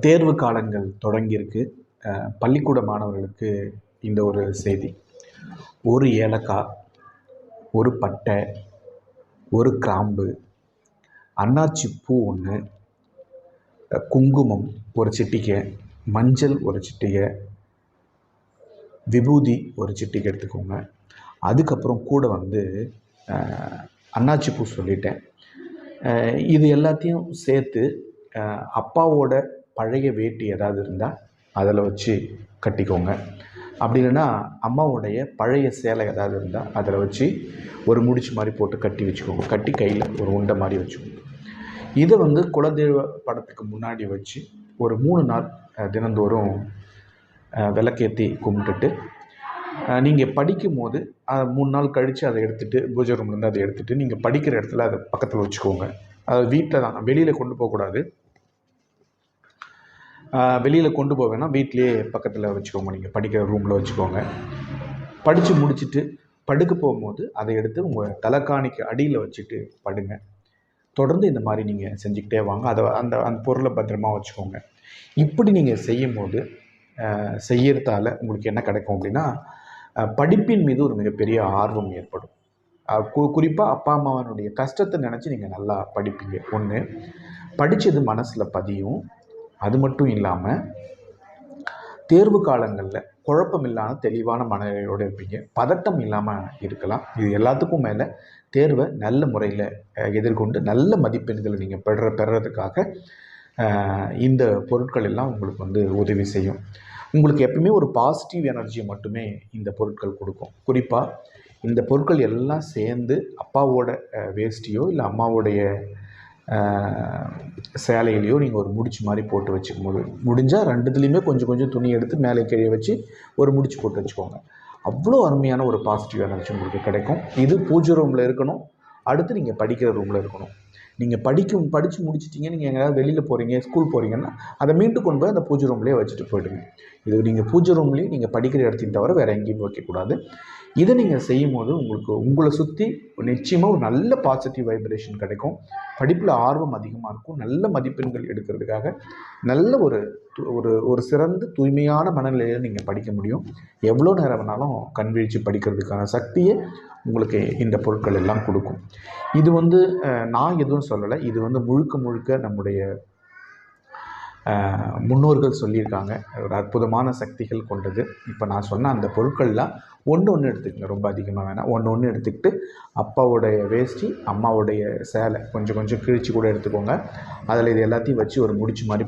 தேர்வு காலங்கள் தொடங்கியிருக்கு. பள்ளிக்கூட மாணவர்களுக்கு இந்த ஒரு செய்தி. ஒரு ஏலக்காய், ஒரு பட்டை, ஒரு கிராம்பு, அன்னாச்சி பூ ஒன்று, குங்குமம் ஒரு சிட்டிகை, மஞ்சள் ஒரு சிட்டிகை, விபூதி ஒரு சிட்டிகை எடுத்துக்கோங்க. அதுக்கப்புறம் கூட அன்னாச்சி பூ சொல்லிட்டேன். இது எல்லாத்தையும் சேர்த்து அப்பாவோட பழைய வேட்டி ஏதாவது இருந்தால் அதில் வச்சு கட்டிக்கோங்க. அப்படி இல்லைன்னா அம்மாவுடைய பழைய சேலை ஏதாவது இருந்தால் அதில் வச்சு ஒரு முடிச்சு மாதிரி போட்டு கட்டி வச்சுக்கோங்க. கட்டி கையில் ஒரு உண்டை மாதிரி வச்சுக்கோங்க. இதை குலதெய்வ படத்துக்கு முன்னாடி வச்சு ஒரு 3 நாள் தினந்தோறும் விளக்கேற்றி கும்பிட்டுட்டு நீங்கள் படிக்கும் போது 3 நாள் கழித்து அதை எடுத்துகிட்டு பூஜை ரூம்லேருந்து அதை எடுத்துகிட்டு நீங்கள் படிக்கிற இடத்துல அதை பக்கத்தில் வச்சுக்கோங்க. அது வீட்டில் தான், வெளியில் கொண்டு போகக்கூடாது. வெளியில் கொண்டு போவேன்னா வீட்லேயே பக்கத்தில் வச்சுக்கோங்க. நீங்கள் படிக்கிற ரூமில் வச்சுக்கோங்க. படித்து முடிச்சுட்டு படுக்க போகும்போது அதை எடுத்து உங்கள் தலைக்காணிக்கு அடியில் வச்சுட்டு படுங்க. தொடர்ந்து இந்த மாதிரி நீங்கள் செஞ்சுக்கிட்டே வாங்க. அதை அந்த பொருளை பத்திரமா வச்சுக்கோங்க. இப்படி நீங்கள் செய்யும்போது செய்யறதால உங்களுக்கு என்ன கிடைக்கும் அப்படின்னா, படிப்பின் மீது ஒரு மிகப்பெரிய ஆர்வம் ஏற்படும். குறிப்பாக அப்பா அம்மாவனுடைய கஷ்டத்தை நினச்சி நீங்கள் நல்லா படிப்பீங்க. ஒன்று, படித்தது மனசில் பதியும். அது மட்டும் இல்லாமல் தேர்வு காலங்களில் குழப்பம் இல்லாமல் தெளிவான மனநிலையோடு இருப்பீங்க. பதட்டம் இல்லாமல் இருக்கலாம். இது எல்லாத்துக்கும் மேலே தேர்வை நல்ல முறையில் எதிர்கொண்டு நல்ல மதிப்பெண்களை நீங்கள் பெறுறதுக்காக இந்த பொருட்கள் எல்லாம் உங்களுக்கு உதவி செய்யும். உங்களுக்கு எப்பவுமே ஒரு பாசிட்டிவ் எனர்ஜியை மட்டுமே இந்த பொருட்கள் கொடுக்கும். குறிப்பாக இந்த பொருட்கள் எல்லாம் சேர்ந்து அப்பாவோட வேஷ்டியோ இல்லை அம்மாவோடைய சேலையிலையோ நீங்கள் ஒரு முடிச்சு மாதிரி போட்டு வச்சுக்கும் போது, முடிஞ்சால் 2துலேயுமே கொஞ்சம் கொஞ்சம் துணி எடுத்து மேலே கீழே வச்சு ஒரு முடிச்சு போட்டு வச்சுக்கோங்க. அவ்வளோ அருமையான ஒரு பாசிட்டிவ் எனர்ஜி உங்களுக்கு கிடைக்கும். இது பூஜை ரூமில் இருக்கணும். அடுத்து நீங்கள் படிக்கிற ரூமில் இருக்கணும். நீங்கள் படித்து முடிச்சிட்டிங்க, நீங்கள் எங்கேயாவது வெளியில் போகிறீங்க, ஸ்கூல் போகிறீங்கன்னா அதை மீண்டும் கொண்டு போய் அந்த பூஜை ரூம்லேயே வச்சுட்டு போய்டுங்க. இது நீங்கள் பூஜை ரூம்லேயும் நீங்கள் படிக்கிற இடத்தையும் தவிர வேறு எங்கேயும் வைக்கக்கூடாது. இதை நீங்கள் செய்யும் போது உங்களை சுற்றி நிச்சயமாக ஒரு நல்ல பாசிட்டிவ் வைப்ரேஷன் கிடைக்கும். படிப்பில் ஆர்வம் அதிகமாக இருக்கும். நல்ல மதிப்பெண்கள் எடுக்கிறதுக்காக நல்ல ஒரு சிறந்த தூய்மையான மனநிலையில் நீங்கள் படிக்க முடியும். எவ்வளோ நேரம் வேணாலும் கண் விழித்து படிக்கிறதுக்கான சக்தியை உங்களுக்கு இந்த பொருட்கள் எல்லாம் கொடுக்கும். இது நான் எதுவும் சொல்லலை. இது முழுக்க முழுக்க நம்முடைய முன்னோர்கள் சொல்லியிருக்காங்க. ஒரு அற்புதமான சக்திகள் கொண்டது. இப்போ நான் சொன்ன அந்த பொருட்கள்லாம் ஒன்று எடுத்துக்கங்க. ரொம்ப அதிகமாக வேணாம். ஒன்று எடுத்துக்கிட்டு அப்பாவுடைய வேஷ்டி, அம்மாவுடைய சேலை கொஞ்சம் கொஞ்சம் கிழிச்சு கூட எடுத்துக்கோங்க. அதில் இது எல்லாத்தையும் வச்சு ஒரு முடிச்சு மாதிரி